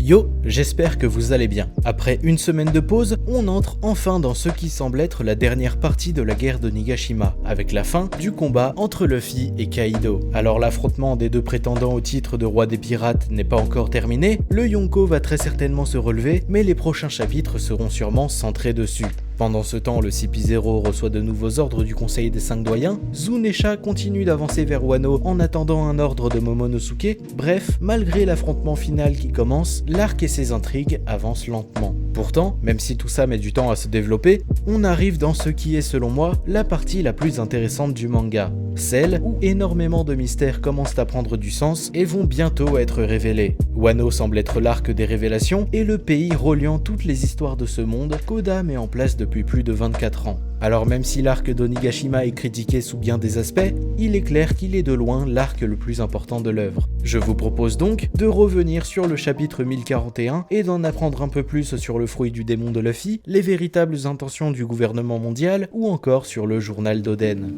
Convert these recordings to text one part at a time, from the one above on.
Yo, j'espère que vous allez bien. Après une semaine de pause, on entre enfin dans ce qui semble être la dernière partie de la guerre de Nigashima, avec la fin du combat entre Luffy et Kaido. Alors l'affrontement des deux prétendants au titre de roi des pirates n'est pas encore terminé, le Yonko va très certainement se relever, mais les prochains chapitres seront sûrement centrés dessus. Pendant ce temps, le CP0 reçoit de nouveaux ordres du Conseil des 5 doyens, Zunesha continue d'avancer vers Wano en attendant un ordre de Momonosuke, bref, malgré l'affrontement final qui commence, l'arc et ses intrigues avancent lentement. Pourtant, même si tout ça met du temps à se développer, on arrive dans ce qui est selon moi la partie la plus intéressante du manga, celle où énormément de mystères commencent à prendre du sens et vont bientôt être révélés. Wano semble être l'arc des révélations et le pays reliant toutes les histoires de ce monde qu'Oda met en place depuis plus de 24 ans. Alors même si l'arc d'Onigashima est critiqué sous bien des aspects, il est clair qu'il est de loin l'arc le plus important de l'œuvre. Je vous propose donc de revenir sur le chapitre 1041 et d'en apprendre un peu plus sur le fruit du démon de Luffy, les véritables intentions du gouvernement mondial ou encore sur le journal d'Oden.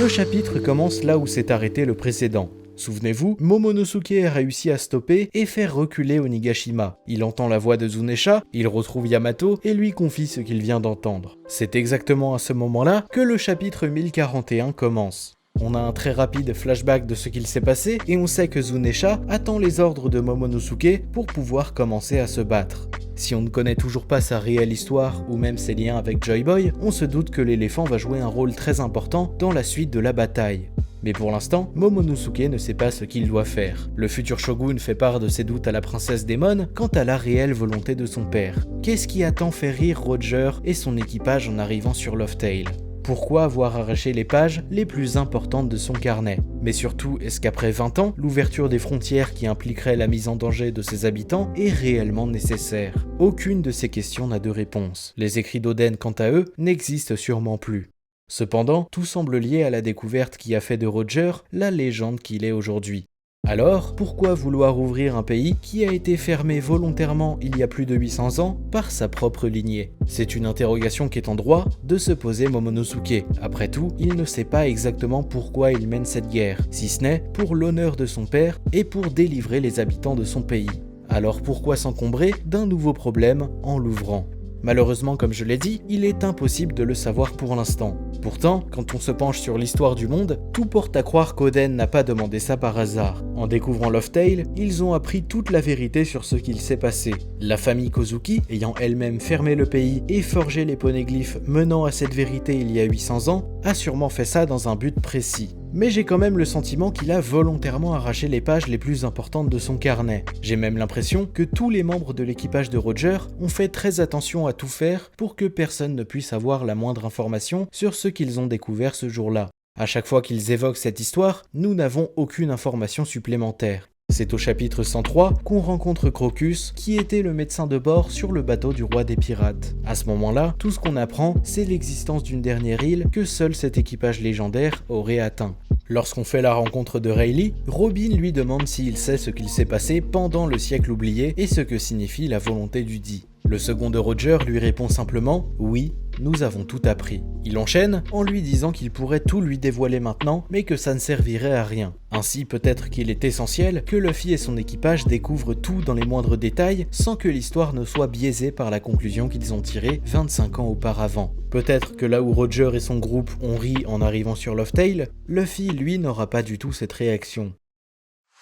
Le chapitre commence là où s'est arrêté le précédent. Souvenez-vous, Momonosuke a réussi à stopper et faire reculer Onigashima. Il entend la voix de Zunesha, il retrouve Yamato et lui confie ce qu'il vient d'entendre. C'est exactement à ce moment-là que le chapitre 1041 commence. On a un très rapide flashback de ce qu'il s'est passé et on sait que Zunesha attend les ordres de Momonosuke pour pouvoir commencer à se battre. Si on ne connaît toujours pas sa réelle histoire ou même ses liens avec Joy Boy, on se doute que l'éléphant va jouer un rôle très important dans la suite de la bataille. Mais pour l'instant, Momonosuke ne sait pas ce qu'il doit faire. Le futur shogun fait part de ses doutes à la princesse Daemon quant à la réelle volonté de son père. Qu'est-ce qui a tant fait rire Roger et son équipage en arrivant sur Loftail ? Pourquoi avoir arraché les pages les plus importantes de son carnet? Mais surtout, est-ce qu'après 20 ans, l'ouverture des frontières qui impliquerait la mise en danger de ses habitants est réellement nécessaire? Aucune de ces questions n'a de réponse. Les écrits d'Oden, quant à eux, n'existent sûrement plus. Cependant, tout semble lié à la découverte qui a fait de Roger la légende qu'il est aujourd'hui. Alors, pourquoi vouloir ouvrir un pays qui a été fermé volontairement il y a plus de 800 ans par sa propre lignée? C'est une interrogation qui est en droit de se poser Momonosuke. Après tout, il ne sait pas exactement pourquoi il mène cette guerre, si ce n'est pour l'honneur de son père et pour délivrer les habitants de son pays. Alors pourquoi s'encombrer d'un nouveau problème en l'ouvrant? Malheureusement, comme je l'ai dit, il est impossible de le savoir pour l'instant. Pourtant, quand on se penche sur l'histoire du monde, tout porte à croire qu'Oden n'a pas demandé ça par hasard. En découvrant Loftail, ils ont appris toute la vérité sur ce qu'il s'est passé. La famille Kozuki, ayant elle-même fermé le pays et forgé les poneglyphes menant à cette vérité il y a 800 ans, a sûrement fait ça dans un but précis. Mais j'ai quand même le sentiment qu'il a volontairement arraché les pages les plus importantes de son carnet. J'ai même l'impression que tous les membres de l'équipage de Roger ont fait très attention à tout faire pour que personne ne puisse avoir la moindre information sur ce qu'ils ont découvert ce jour-là. À chaque fois qu'ils évoquent cette histoire, nous n'avons aucune information supplémentaire. C'est au chapitre 103 qu'on rencontre Crocus, qui était le médecin de bord sur le bateau du roi des pirates. À ce moment-là, tout ce qu'on apprend, c'est l'existence d'une dernière île que seul cet équipage légendaire aurait atteint. Lorsqu'on fait la rencontre de Rayleigh, Robin lui demande s'il sait ce qu'il s'est passé pendant le siècle oublié et ce que signifie la volonté du dit. Le second de Roger lui répond simplement « Oui, nous avons tout appris ». Il enchaîne en lui disant qu'il pourrait tout lui dévoiler maintenant, mais que ça ne servirait à rien. Ainsi, peut-être qu'il est essentiel que Luffy et son équipage découvrent tout dans les moindres détails sans que l'histoire ne soit biaisée par la conclusion qu'ils ont tirée 25 ans auparavant. Peut-être que là où Roger et son groupe ont ri en arrivant sur Loftail, Luffy, lui, n'aura pas du tout cette réaction.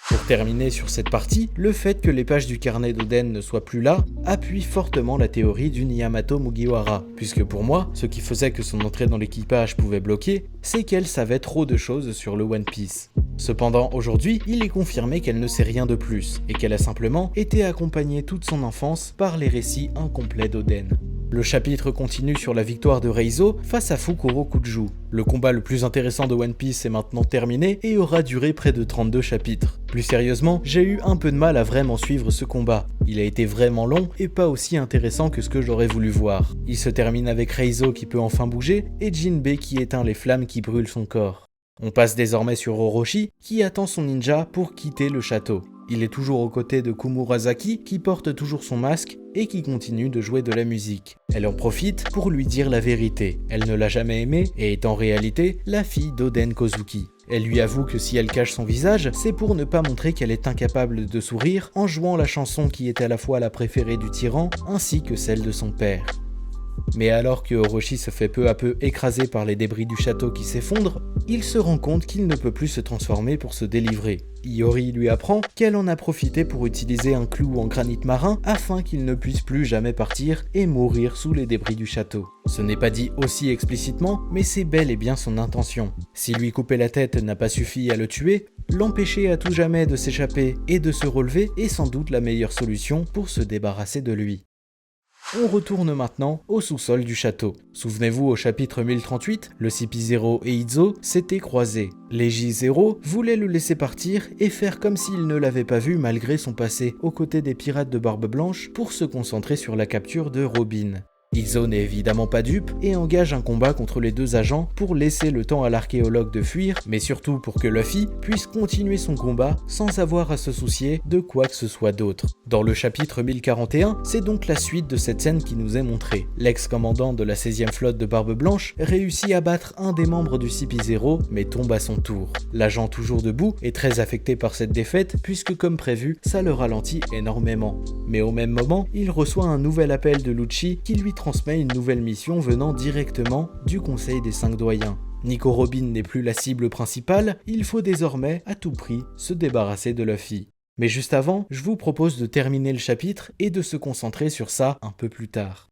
Pour terminer sur cette partie, le fait que les pages du carnet d'Oden ne soient plus là appuie fortement la théorie du Yamato Mugiwara, puisque pour moi, ce qui faisait que son entrée dans l'équipage pouvait bloquer, c'est qu'elle savait trop de choses sur le One Piece. Cependant, aujourd'hui, il est confirmé qu'elle ne sait rien de plus, et qu'elle a simplement été accompagnée toute son enfance par les récits incomplets d'Oden. Le chapitre continue sur la victoire de Reizo face à Fukuro Kuju. Le combat le plus intéressant de One Piece est maintenant terminé et aura duré près de 32 chapitres. Plus sérieusement, j'ai eu un peu de mal à vraiment suivre ce combat. Il a été vraiment long et pas aussi intéressant que ce que j'aurais voulu voir. Il se termine avec Reizo qui peut enfin bouger et Jinbei qui éteint les flammes qui brûlent son corps. On passe désormais sur Orochi qui attend son ninja pour quitter le château. Il est toujours aux côtés de Komurasaki qui porte toujours son masque et qui continue de jouer de la musique. Elle en profite pour lui dire la vérité. Elle ne l'a jamais aimé et est en réalité la fille d'Oden Kozuki. Elle lui avoue que si elle cache son visage, c'est pour ne pas montrer qu'elle est incapable de sourire en jouant la chanson qui est à la fois la préférée du tyran ainsi que celle de son père. Mais alors que Orochi se fait peu à peu écraser par les débris du château qui s'effondrent, il se rend compte qu'il ne peut plus se transformer pour se délivrer. Iori lui apprend qu'elle en a profité pour utiliser un clou en granit marin afin qu'il ne puisse plus jamais partir et mourir sous les débris du château. Ce n'est pas dit aussi explicitement, mais c'est bel et bien son intention. Si lui couper la tête n'a pas suffi à le tuer, l'empêcher à tout jamais de s'échapper et de se relever est sans doute la meilleure solution pour se débarrasser de lui. On retourne maintenant au sous-sol du château. Souvenez-vous, au chapitre 1038, le CP0 et Izo s'étaient croisés. Leiji Zero voulait le laisser partir et faire comme s'il ne l'avait pas vu malgré son passé aux côtés des pirates de Barbe Blanche pour se concentrer sur la capture de Robin. Izo n'est évidemment pas dupe et engage un combat contre les deux agents pour laisser le temps à l'archéologue de fuir, mais surtout pour que Luffy puisse continuer son combat sans avoir à se soucier de quoi que ce soit d'autre. Dans le chapitre 1041, c'est donc la suite de cette scène qui nous est montrée. L'ex-commandant de la 16e flotte de Barbe Blanche réussit à battre un des membres du CP0 mais tombe à son tour. L'agent toujours debout est très affecté par cette défaite puisque comme prévu, ça le ralentit énormément. Mais au même moment, il reçoit un nouvel appel de Lucci qui lui transmet une nouvelle mission venant directement du Conseil des 5 doyens. Nico Robin n'est plus la cible principale, il faut désormais à tout prix se débarrasser de Luffy. Mais juste avant, je vous propose de terminer le chapitre et de se concentrer sur ça un peu plus tard.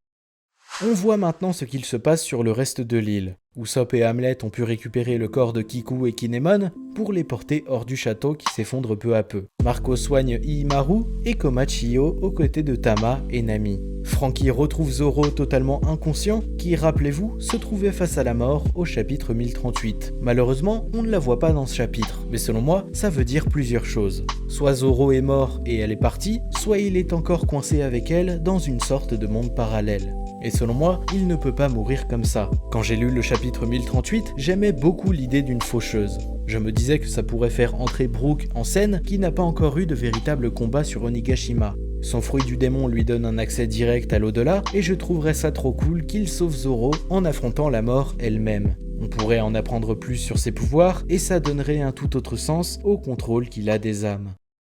On voit maintenant ce qu'il se passe sur le reste de l'île. Usopp et Hamlet ont pu récupérer le corps de Kiku et Kinemon pour les porter hors du château qui s'effondre peu à peu. Marco soigne Iimaru et Komachiyo aux côtés de Tama et Nami. Franky retrouve Zoro totalement inconscient, qui, rappelez-vous, se trouvait face à la mort au chapitre 1038. Malheureusement, on ne la voit pas dans ce chapitre, mais selon moi, ça veut dire plusieurs choses. Soit Zoro est mort et elle est partie, soit il est encore coincé avec elle dans une sorte de monde parallèle. Et selon moi, il ne peut pas mourir comme ça. Quand j'ai lu le chapitre 1038, j'aimais beaucoup l'idée d'une faucheuse. Je me disais que ça pourrait faire entrer Brook en scène, qui n'a pas encore eu de véritable combat sur Onigashima. Son fruit du démon lui donne un accès direct à l'au-delà, et je trouverais ça trop cool qu'il sauve Zoro en affrontant la mort elle-même. On pourrait en apprendre plus sur ses pouvoirs, et ça donnerait un tout autre sens au contrôle qu'il a des âmes.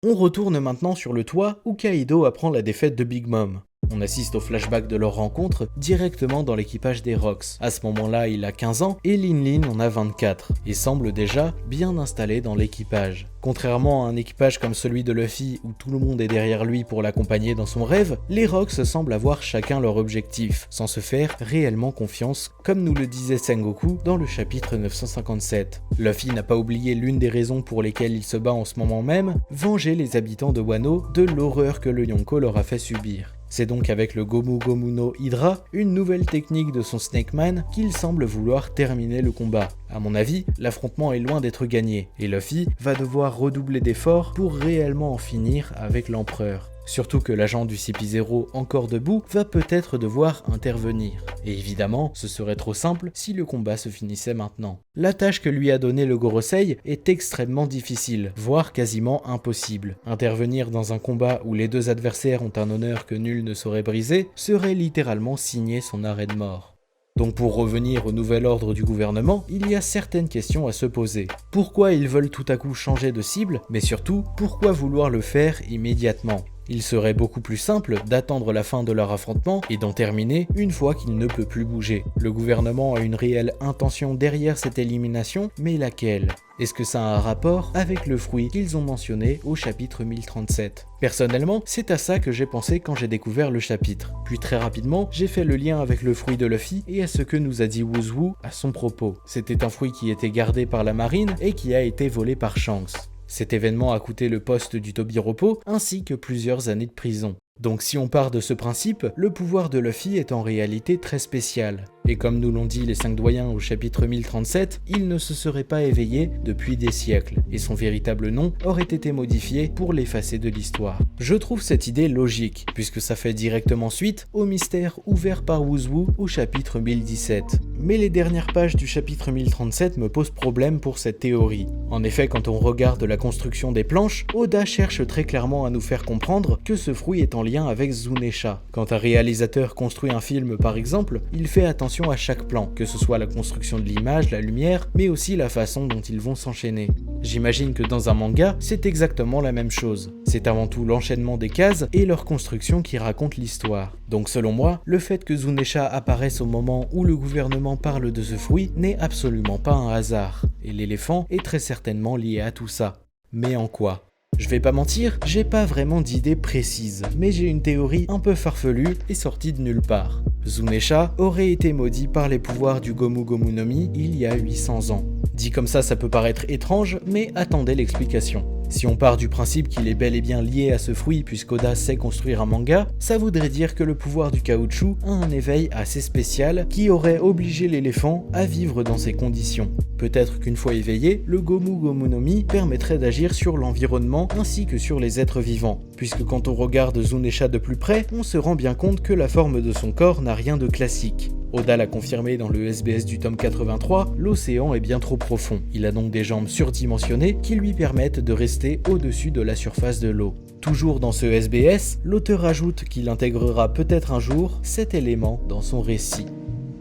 On retourne maintenant sur le toit où Kaido apprend la défaite de Big Mom. On assiste au flashback de leur rencontre directement dans l'équipage des Rocks. À ce moment-là, il a 15 ans et Lin Lin en a 24 et semble déjà bien installé dans l'équipage. Contrairement à un équipage comme celui de Luffy où tout le monde est derrière lui pour l'accompagner dans son rêve, les Rocks semblent avoir chacun leur objectif, sans se faire réellement confiance, comme nous le disait Sengoku dans le chapitre 957. Luffy n'a pas oublié l'une des raisons pour lesquelles il se bat en ce moment même, venger les habitants de Wano de l'horreur que le Yonko leur a fait subir. C'est donc avec le Gomu Gomu no Hydra, une nouvelle technique de son Snake Man, qu'il semble vouloir terminer le combat. À mon avis, l'affrontement est loin d'être gagné, et Luffy va devoir redoubler d'efforts pour réellement en finir avec l'empereur. Surtout que l'agent du CP0 encore debout va peut-être devoir intervenir. Et évidemment, ce serait trop simple si le combat se finissait maintenant. La tâche que lui a donnée le Gorosei est extrêmement difficile, voire quasiment impossible. Intervenir dans un combat où les deux adversaires ont un honneur que nul ne saurait briser serait littéralement signer son arrêt de mort. Donc pour revenir au nouvel ordre du gouvernement, il y a certaines questions à se poser. Pourquoi ils veulent tout à coup changer de cible, mais surtout, pourquoi vouloir le faire immédiatement ? Il serait beaucoup plus simple d'attendre la fin de leur affrontement et d'en terminer une fois qu'il ne peut plus bouger. Le gouvernement a une réelle intention derrière cette élimination, mais laquelle ? Est-ce que ça a un rapport avec le fruit qu'ils ont mentionné au chapitre 1037 ? Personnellement, c'est à ça que j'ai pensé quand j'ai découvert le chapitre. Puis très rapidement, j'ai fait le lien avec le fruit de Luffy et à ce que nous a dit Woozoo à son propos. C'était un fruit qui était gardé par la marine et qui a été volé par Shanks. Cet événement a coûté le poste du Tobiropo ainsi que plusieurs années de prison. Donc si on part de ce principe, le pouvoir de Luffy est en réalité très spécial. Et comme nous l'ont dit les 5 doyens au chapitre 1037, il ne se serait pas éveillé depuis des siècles, et son véritable nom aurait été modifié pour l'effacer de l'histoire. Je trouve cette idée logique, puisque ça fait directement suite au mystère ouvert par Woozwoo au chapitre 1017. Mais les dernières pages du chapitre 1037 me posent problème pour cette théorie. En effet, quand on regarde la construction des planches, Oda cherche très clairement à nous faire comprendre que ce fruit est en lien avec Zunesha. Quand un réalisateur construit un film par exemple, il fait attention à chaque plan, que ce soit la construction de l'image, la lumière, mais aussi la façon dont ils vont s'enchaîner. J'imagine que dans un manga, c'est exactement la même chose. C'est avant tout l'enchaînement des cases et leur construction qui racontent l'histoire. Donc selon moi, le fait que Zunesha apparaisse au moment où le gouvernement parle de ce fruit n'est absolument pas un hasard. Et l'éléphant est très certainement lié à tout ça. Mais en quoi ? Je vais pas mentir, j'ai pas vraiment d'idée précise, mais j'ai une théorie un peu farfelue et sortie de nulle part. Zunesha aurait été maudit par les pouvoirs du Gomu Gomu no Mi il y a 800 ans. Dit comme ça peut paraître étrange, mais attendez l'explication. Si on part du principe qu'il est bel et bien lié à ce fruit puisqu'Oda sait construire un manga, ça voudrait dire que le pouvoir du caoutchouc a un éveil assez spécial qui aurait obligé l'éléphant à vivre dans ces conditions. Peut-être qu'une fois éveillé, le Gomu Gomu no Mi permettrait d'agir sur l'environnement ainsi que sur les êtres vivants, puisque quand on regarde Zunesha de plus près, on se rend bien compte que la forme de son corps n'a rien de classique. Oda l'a confirmé dans le SBS du tome 83, l'océan est bien trop profond. Il a donc des jambes surdimensionnées qui lui permettent de rester au-dessus de la surface de l'eau. Toujours dans ce SBS, l'auteur ajoute qu'il intégrera peut-être un jour cet élément dans son récit.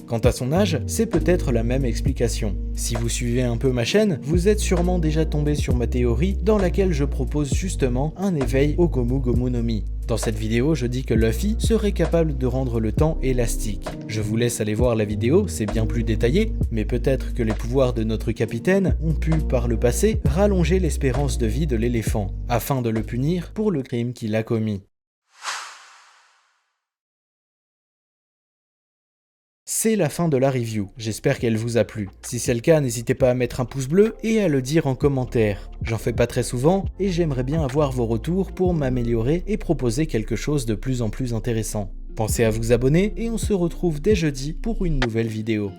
Quant à son âge, c'est peut-être la même explication. Si vous suivez un peu ma chaîne, vous êtes sûrement déjà tombé sur ma théorie dans laquelle je propose justement un éveil au Gomu Gomu no Mi. Dans cette vidéo, je dis que Luffy serait capable de rendre le temps élastique. Je vous laisse aller voir la vidéo, c'est bien plus détaillé, mais peut-être que les pouvoirs de notre capitaine ont pu, par le passé, rallonger l'espérance de vie de l'éléphant, afin de le punir pour le crime qu'il a commis. C'est la fin de la review, j'espère qu'elle vous a plu. Si c'est le cas, n'hésitez pas à mettre un pouce bleu et à le dire en commentaire. J'en fais pas très souvent et j'aimerais bien avoir vos retours pour m'améliorer et proposer quelque chose de plus en plus intéressant. Pensez à vous abonner et on se retrouve dès jeudi pour une nouvelle vidéo.